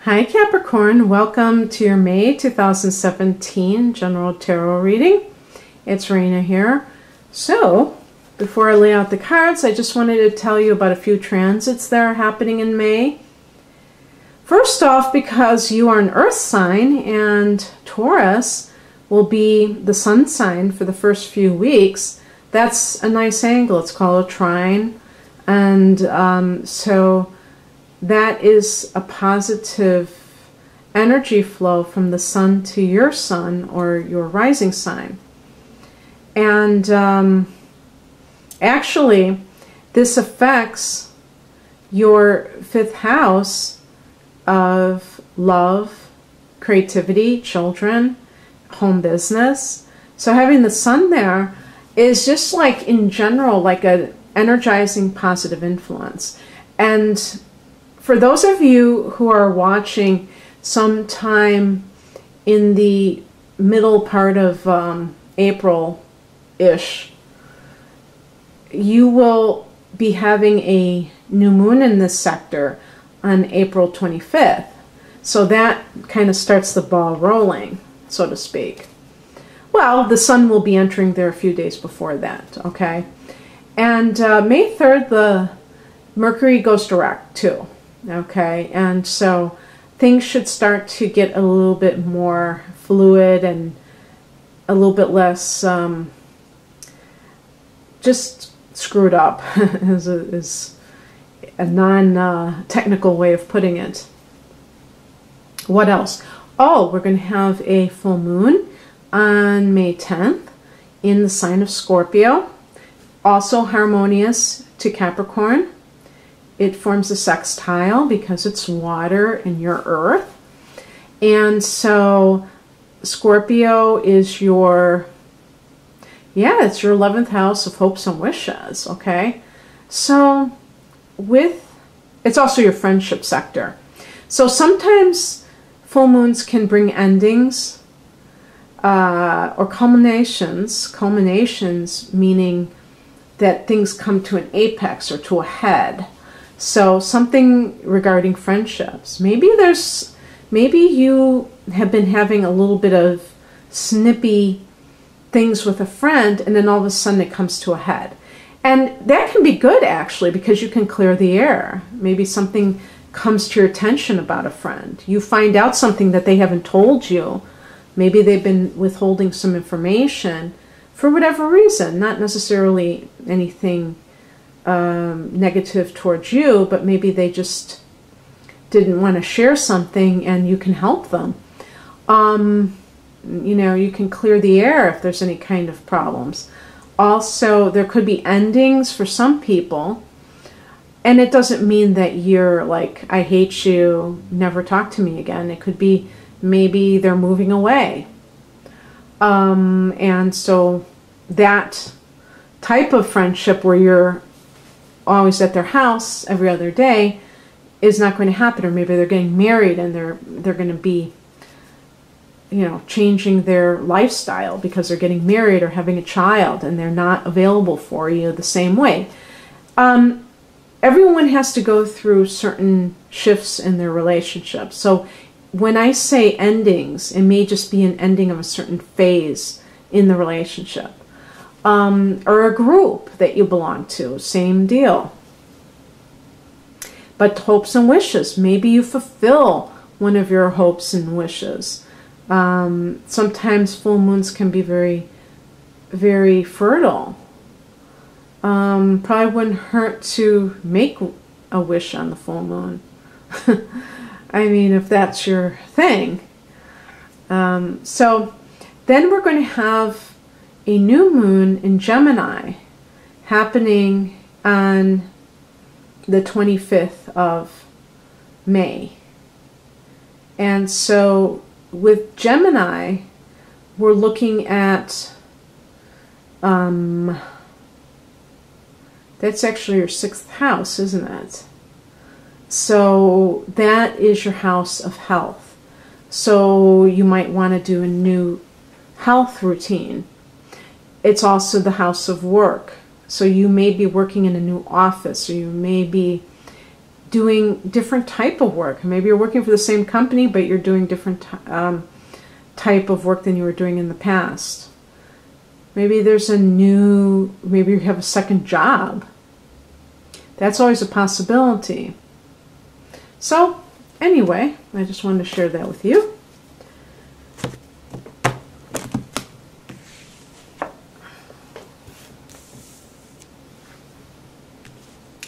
Hi Capricorn, welcome to your May 2017 General Tarot reading. It's Raina here. So, before I lay out the cards, I just wanted to tell you about a few transits that are happening in May. First off, because you are an earth sign and Taurus will be the sun sign for the first few weeks, that's a nice angle. It's called a trine. And so that is a positive energy flow from the sun to your sun or your rising sign. And actually, this affects your fifth house of love, creativity, children, home business. So having the sun there is just like in general like an energizing positive influence. And for those of you who are watching sometime in the middle part of April-ish, you will be having a new moon in this sector on April 25th. So that kind of starts the ball rolling, so to speak. Well, the sun will be entering there a few days before that, okay? And May 3rd, the Mercury goes direct too. Okay, and so things should start to get a little bit more fluid and a little bit less just screwed up is a non-technical way of putting it. What else? Oh, we're going to have a full moon on May 10th in the sign of Scorpio, also harmonious to Capricorn. It forms a sextile because it's water and your earth. And so Scorpio is your, it's your 11th house of hopes and wishes, okay? So it's also your friendship sector. So sometimes full moons can bring endings or culminations meaning that things come to an apex or to a head. So something regarding friendships. Maybe you have been having a little bit of snippy things with a friend and then all of a sudden it comes to a head. And that can be good actually because you can clear the air. Maybe something comes to your attention about a friend. You find out something that they haven't told you. Maybe they've been withholding some information for whatever reason, not necessarily anything negative towards you, but maybe they just didn't want to share something and you can help them. You can clear the air if there's any kind of problems. Also, there could be endings for some people, and it doesn't mean that you're like, I hate you, never talk to me again. It could be maybe they're moving away. And so that type of friendship where you're always at their house every other day is not going to happen. Or maybe they're getting married and they're going to be, changing their lifestyle because they're getting married or having a child and they're not available for you the same way. Everyone has to go through certain shifts in their relationship. So when I say endings, it may just be an ending of a certain phase in the relationship. Or a group that you belong to, same deal. But hopes and wishes, maybe you fulfill one of your hopes and wishes. Sometimes full moons can be very, very fertile. Probably wouldn't hurt to make a wish on the full moon. I mean, if that's your thing. So then we're going to have a new moon in Gemini happening on the 25th of May. And so with Gemini, we're looking at, that's actually your 6th house, isn't it? So that is your house of health. So you might want to do a new health routine. It's also the house of work. So you may be working in a new office, or you may be doing different type of work. Maybe you're working for the same company, but you're doing different type of work than you were doing in the past. Maybe there's maybe you have a second job. That's always a possibility. So, anyway, I just wanted to share that with you.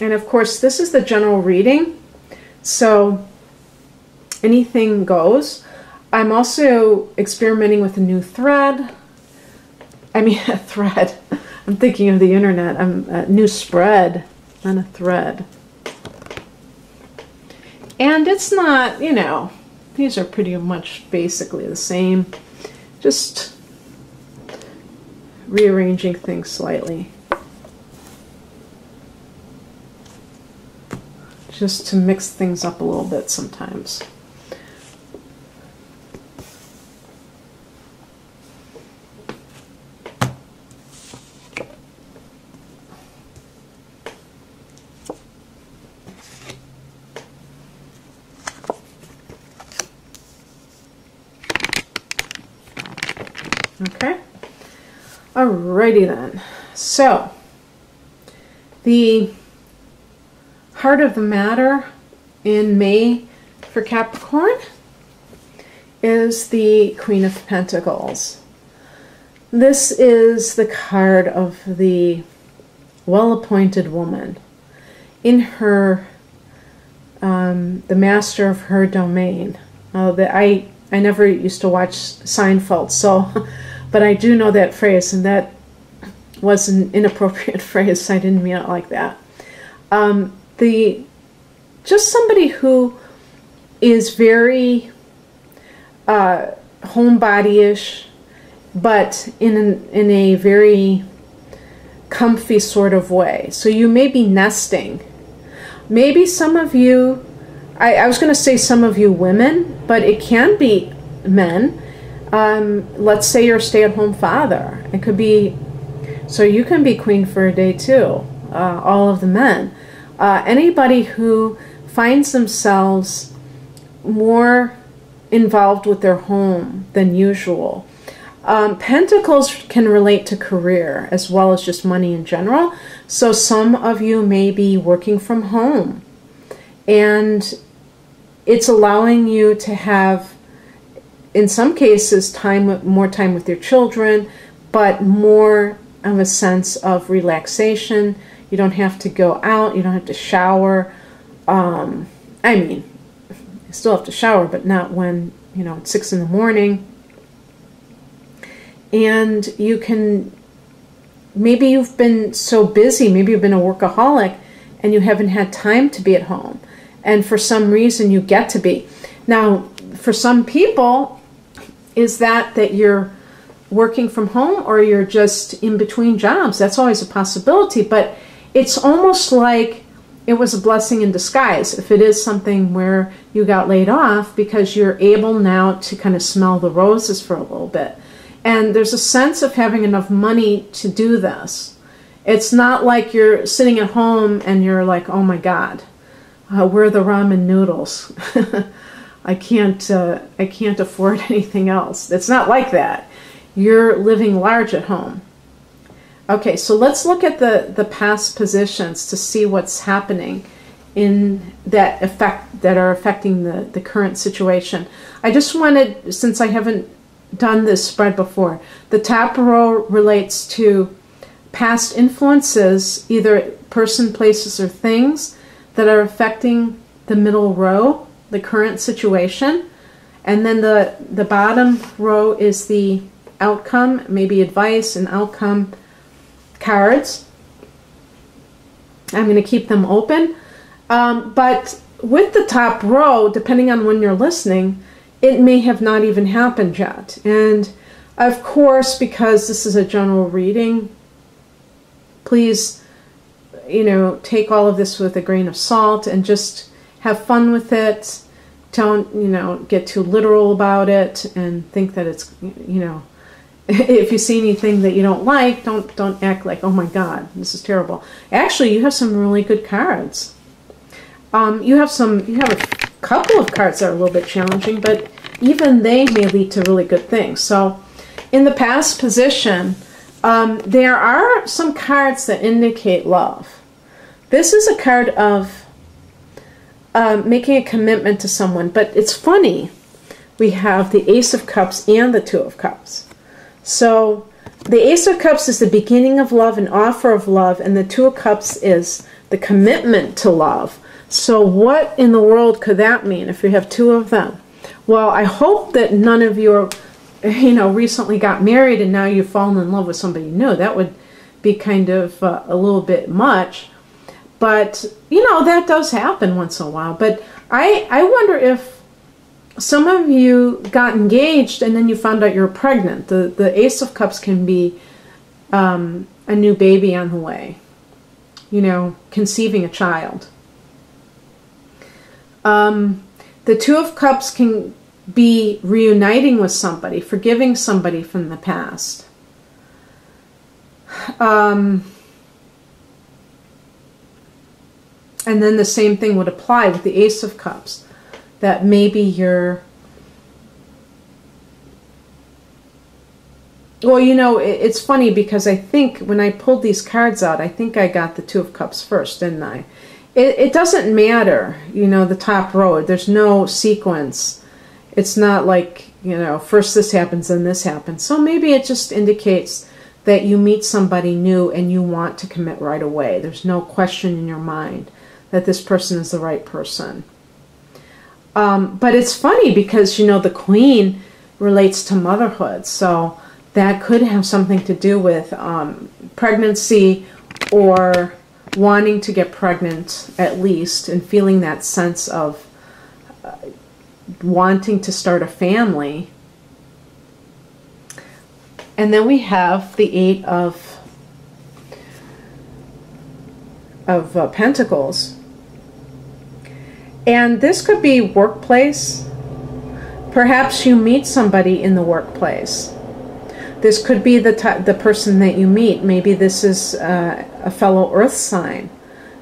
And of course, this is the general reading, so anything goes. I'm also experimenting with a new thread. I mean, a thread. I'm thinking of the internet. A new spread, not a thread. And it's not, you know, these are pretty much basically the same. Just rearranging things slightly. Just to mix things up a little bit sometimes. Okay. Alrighty then. So, the heart of the matter in May for Capricorn is the Queen of Pentacles. This is the card of the well-appointed woman in her, the master of her domain. I never used to watch Seinfeld, so, but I do know that phrase, and that was an inappropriate phrase. I didn't mean it like that. Just somebody who is very homebody-ish, but in a very comfy sort of way. So you may be nesting. Maybe some of you, I was going to say some of you women, but it can be men. Let's say you're a stay-at-home father. It could be, so you can be queen for a day too. All of the men. Anybody who finds themselves more involved with their home than usual. Pentacles can relate to career as well as just money in general. So some of you may be working from home, and it's allowing you to have, in some cases, more time with your children, but more of a sense of relaxation. You don't have to go out. You don't have to shower. I mean, you still have to shower, but not when, you know, it's 6 in the morning. And you can, maybe you've been so busy, maybe you've been a workaholic, and you haven't had time to be at home. And for some reason, you get to be. Now, for some people, is that you're working from home or you're just in between jobs? That's always a possibility, but it's almost like it was a blessing in disguise if it is something where you got laid off, because you're able now to kind of smell the roses for a little bit. And there's a sense of having enough money to do this. It's not like you're sitting at home and you're like, oh my God, where are the ramen noodles? I can't afford anything else. It's not like that. You're living large at home. Okay, so let's look at the past positions to see what's happening in that are affecting the current situation. I just wanted, since I haven't done this spread before, the top row relates to past influences, either person, places, or things that are affecting the middle row, the current situation. And then the bottom row is the outcome, maybe advice and outcome cards. I'm going to keep them open. But with the top row, depending on when you're listening, it may have not even happened yet. And of course, because this is a general reading, please, you know, take all of this with a grain of salt and just have fun with it. Don't, you know, get too literal about it and think that it's, you know, if you see anything that you don't like, don't act like, oh my God, this is terrible. Actually, you have some really good cards. You have a couple of cards that are a little bit challenging, but even they may lead to really good things. So in the past position, there are some cards that indicate love. This is a card of making a commitment to someone, but it's funny. We have the Ace of Cups and the Two of Cups. So the Ace of Cups is the beginning of love, an offer of love, and the Two of Cups is the commitment to love. So what in the world could that mean if you have two of them? Well, I hope that none of you are, recently got married and now you've fallen in love with somebody new. That would be kind of a little bit much. But, that does happen once in a while. But I wonder if some of you got engaged and then you found out you were pregnant. The Ace of Cups can be a new baby on the way. Conceiving a child. The Two of Cups can be reuniting with somebody, forgiving somebody from the past. And then the same thing would apply with the Ace of Cups. That maybe you're... Well, it's funny because I think when I pulled these cards out, I think I got the Two of Cups first, didn't I? It doesn't matter, the top row. There's no sequence. It's not like, first this happens, then this happens. So maybe it just indicates that you meet somebody new and you want to commit right away. There's no question in your mind that this person is the right person. But it's funny because, the Queen relates to motherhood. So that could have something to do with pregnancy or wanting to get pregnant at least, and feeling that sense of wanting to start a family. And then we have the Eight of Pentacles. And this could be workplace. Perhaps you meet somebody in the workplace. This could be the person that you meet. Maybe this is a fellow earth sign,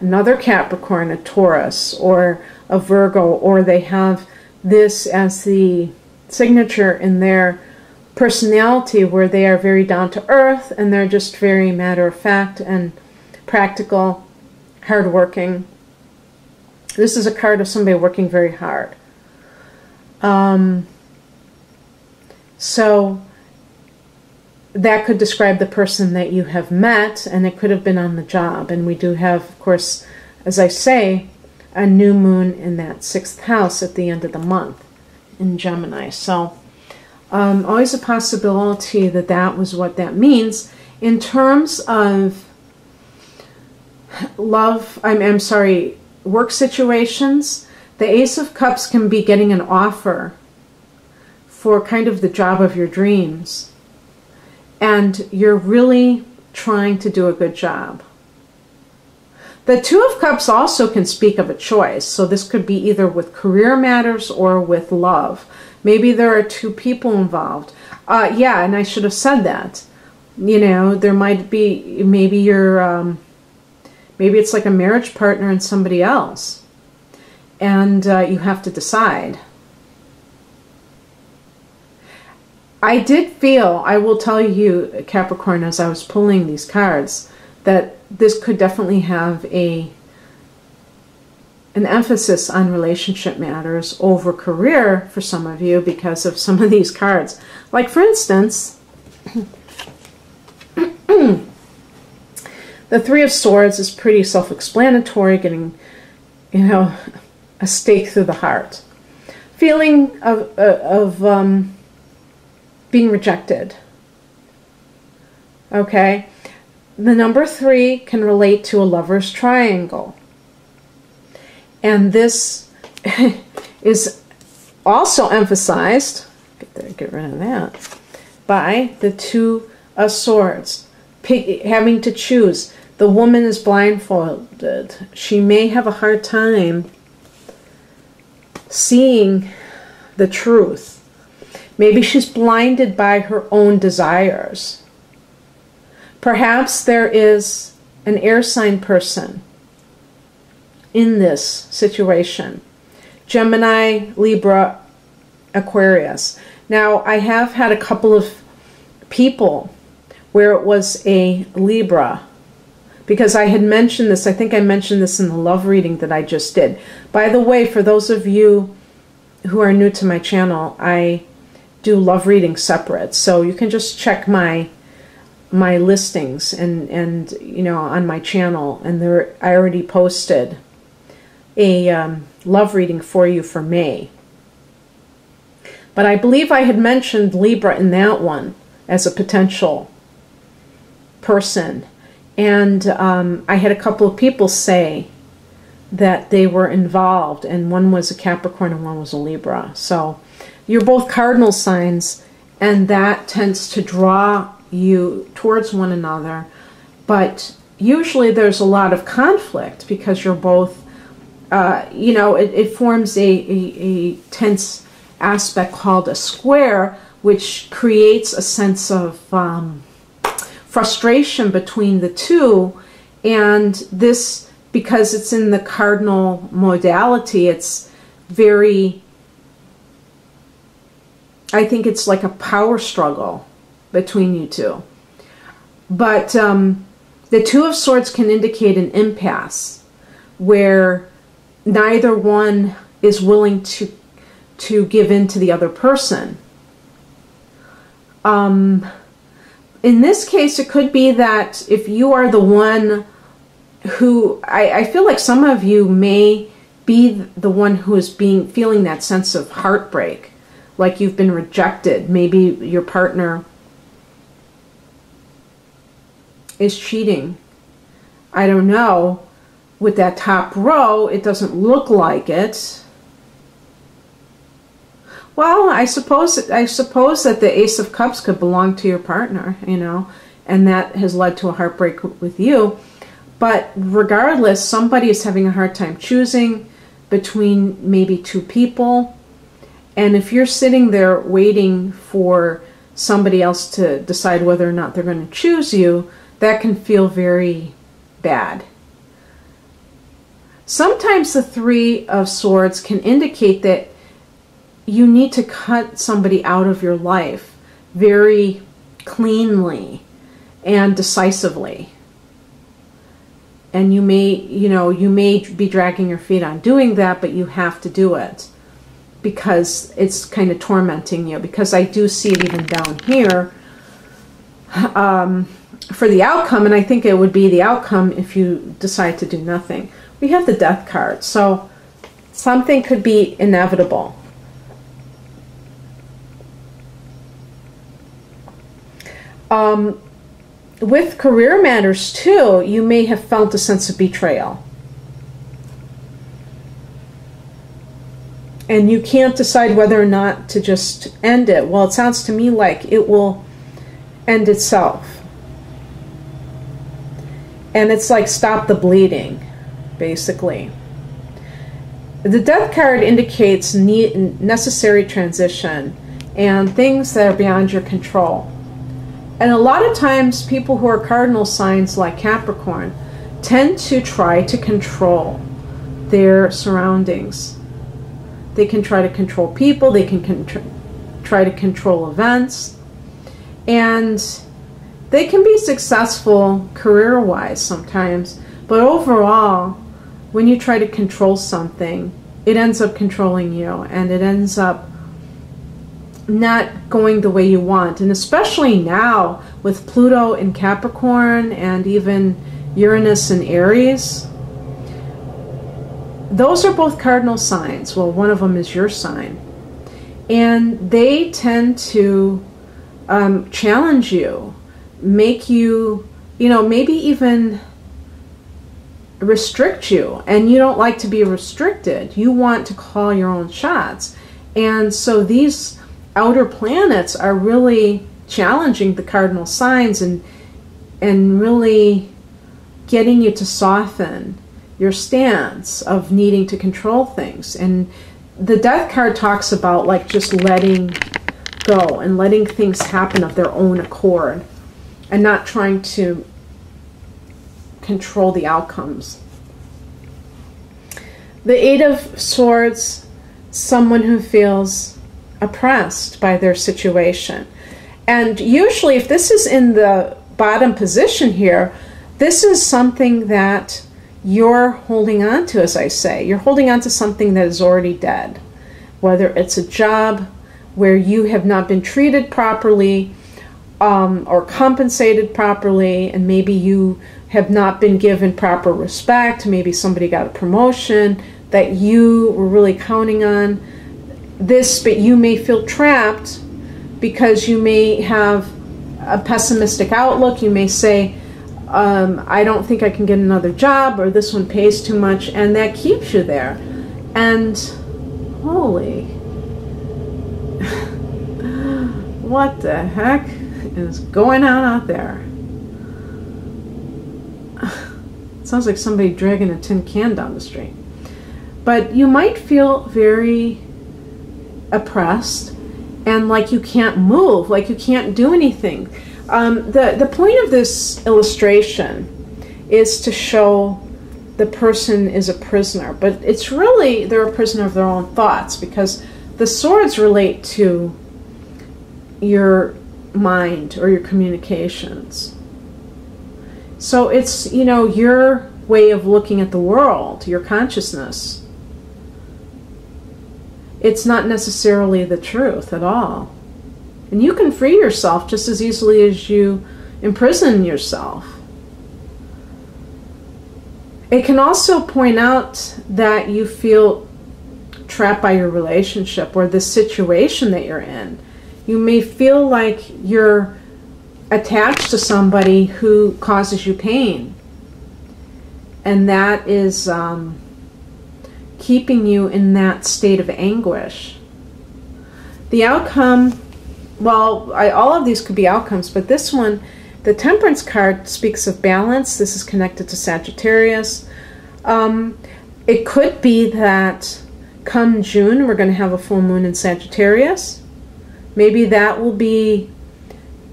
another Capricorn, a Taurus, or a Virgo, or they have this as the signature in their personality where they are very down to earth and they're just very matter of fact and practical, hardworking. This is a card of somebody working very hard. So that could describe the person that you have met, and it could have been on the job. And we do have, of course, as I say, a new moon in that 6th house at the end of the month in Gemini. So always a possibility that that was what that means. In terms of love, I'm sorry, work situations, the Ace of Cups can be getting an offer for kind of the job of your dreams. And you're really trying to do a good job. The Two of Cups also can speak of a choice. So this could be either with career matters or with love. Maybe there are two people involved. Yeah, and I should have said that. There might be, maybe you're, maybe it's like a marriage partner and somebody else. And you have to decide. I did feel, I will tell you, Capricorn, as I was pulling these cards, that this could definitely have an emphasis on relationship matters over career for some of you because of some of these cards. Like, for instance, the Three of Swords is pretty self-explanatory, getting, a stake through the heart. Feeling of being rejected. Okay? The number 3 can relate to a lover's triangle. And this is also emphasized, get rid of that, by the Two of Swords. Having to choose. The woman is blindfolded. She may have a hard time seeing the truth. Maybe she's blinded by her own desires. Perhaps there is an air sign person in this situation. Gemini, Libra, Aquarius. Now, I have had a couple of people where it was a Libra, because I had mentioned this. I think I mentioned this in the love reading that I just did. By the way, for those of you who are new to my channel, I do love reading separate, so you can just check my listings and you know, on my channel, and there I already posted a love reading for you for May. But I believe I had mentioned Libra in that one as a potential person, and I had a couple of people say that they were involved, and one was a Capricorn and one was a Libra. So you're both cardinal signs, and that tends to draw you towards one another. But usually there's a lot of conflict because you're both, you know, it forms a tense aspect called a square, which creates a sense of frustration between the two. And this, because it's in the cardinal modality, it's very, I think it's like a power struggle between you two. But the Two of Swords can indicate an impasse where neither one is willing to give in to the other person. In this case, it could be that if you are the one who, I feel like some of you may be the one who is feeling that sense of heartbreak, like you've been rejected. Maybe your partner is cheating. I don't know. With that top row, it doesn't look like it. Well, I suppose that the Ace of Cups could belong to your partner, you know, and that has led to a heartbreak with you. But regardless, somebody is having a hard time choosing between maybe two people. And if you're sitting there waiting for somebody else to decide whether or not they're going to choose you, that can feel very bad. Sometimes the Three of Swords can indicate that you need to cut somebody out of your life very cleanly and decisively. And you may, you know, you may be dragging your feet on doing that, but you have to do it because it's kind of tormenting you. Because I do see it even down here for the outcome, and I think it would be the outcome if you decide to do nothing. We have the Death card, so something could be inevitable. With career matters too, you may have felt a sense of betrayal. And you can't decide whether or not to just end it. Well, it sounds to me like it will end itself. And it's like stop the bleeding, basically. The Death card indicates necessary transition and things that are beyond your control. And a lot of times people who are cardinal signs like Capricorn tend to try to control their surroundings. They can try to control people, they can try to control events, and they can be successful career-wise sometimes, but overall, when you try to control something, it ends up controlling you, and it ends up not going the way you want. And especially now with Pluto in Capricorn and even Uranus in Aries, those are both cardinal signs. Well, one of them is your sign, and they tend to challenge you, make you, you know, maybe even restrict you, and you don't like to be restricted. You want to call your own shots. And so these outer planets are really challenging the cardinal signs and really getting you to soften your stance of needing to control things. And the Death card talks about like just letting go and letting things happen of their own accord and not trying to control the outcomes. The Eight of Swords, someone who feels oppressed by their situation. And usually if this is in the bottom position here, this is something that you're holding on to, as I say. You're holding on to something that is already dead. Whether it's a job where you have not been treated properly or compensated properly, and maybe you have not been given proper respect, maybe somebody got a promotion that you were really counting on this, but you may feel trapped because you may have a pessimistic outlook. You may say, I don't think I can get another job, or this one pays too much, and that keeps you there. And holy, what the heck is going on out there? It sounds like somebody dragging a tin can down the street. But you might feel very oppressed and like you can't move, like you can't do anything. The point of this illustration is to show the person is a prisoner, but it's really they're a prisoner of their own thoughts, because the swords relate to your mind or your communications. So it's, you know, your way of looking at the world, your consciousness. It's not necessarily the truth at all. And you can free yourself just as easily as you imprison yourself. It can also point out that you feel trapped by your relationship or the situation that you're in. You may feel like you're attached to somebody who causes you pain. And that is keeping you in that state of anguish. The outcome, well, all of these could be outcomes, but this one, the Temperance card, speaks of balance. This is connected to Sagittarius. It could be that come June, we're going to have a full moon in Sagittarius. Maybe that will be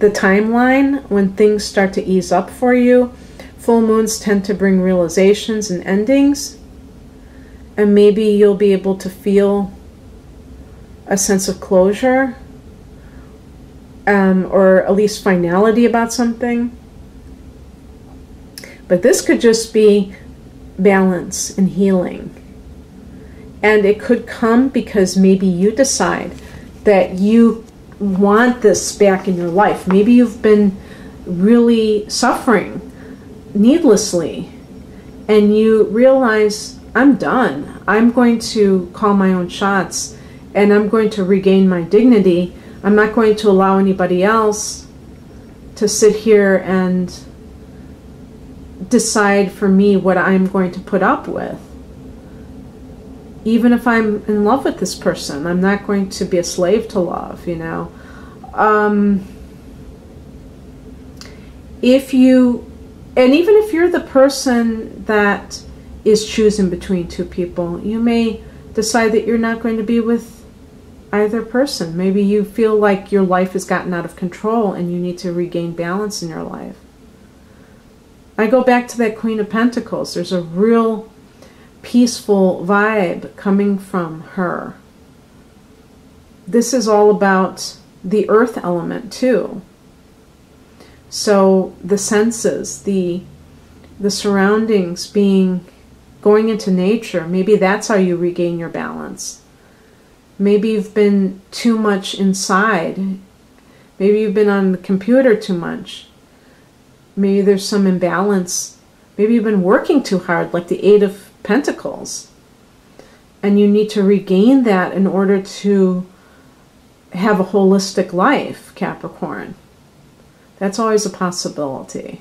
the timeline when things start to ease up for you. Full moons tend to bring realizations and endings. And maybe you'll be able to feel a sense of closure, or at least finality about something. But this could just be balance and healing. And it could come because maybe you decide that you want this back in your life. Maybe you've been really suffering needlessly, and you realize, I'm done. I'm going to call my own shots, and I'm going to regain my dignity. I'm not going to allow anybody else to sit here and decide for me what I'm going to put up with. Even if I'm in love with this person, I'm not going to be a slave to love, you know. And even if you're the person that is choosing between two people, you may decide that you're not going to be with either person. Maybe you feel like your life has gotten out of control and you need to regain balance in your life. I go back to that Queen of Pentacles. There's a real peaceful vibe coming from her. This is all about the earth element too. So the senses, the surroundings, going into nature, maybe that's how you regain your balance. Maybe you've been too much inside. Maybe you've been on the computer too much. Maybe there's some imbalance. Maybe you've been working too hard, like the Eight of Pentacles. And you need to regain that in order to have a holistic life, Capricorn. That's always a possibility.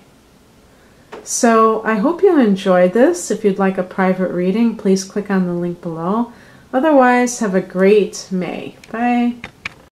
So I hope you enjoyed this. If you'd like a private reading, please click on the link below. Otherwise, have a great May. Bye.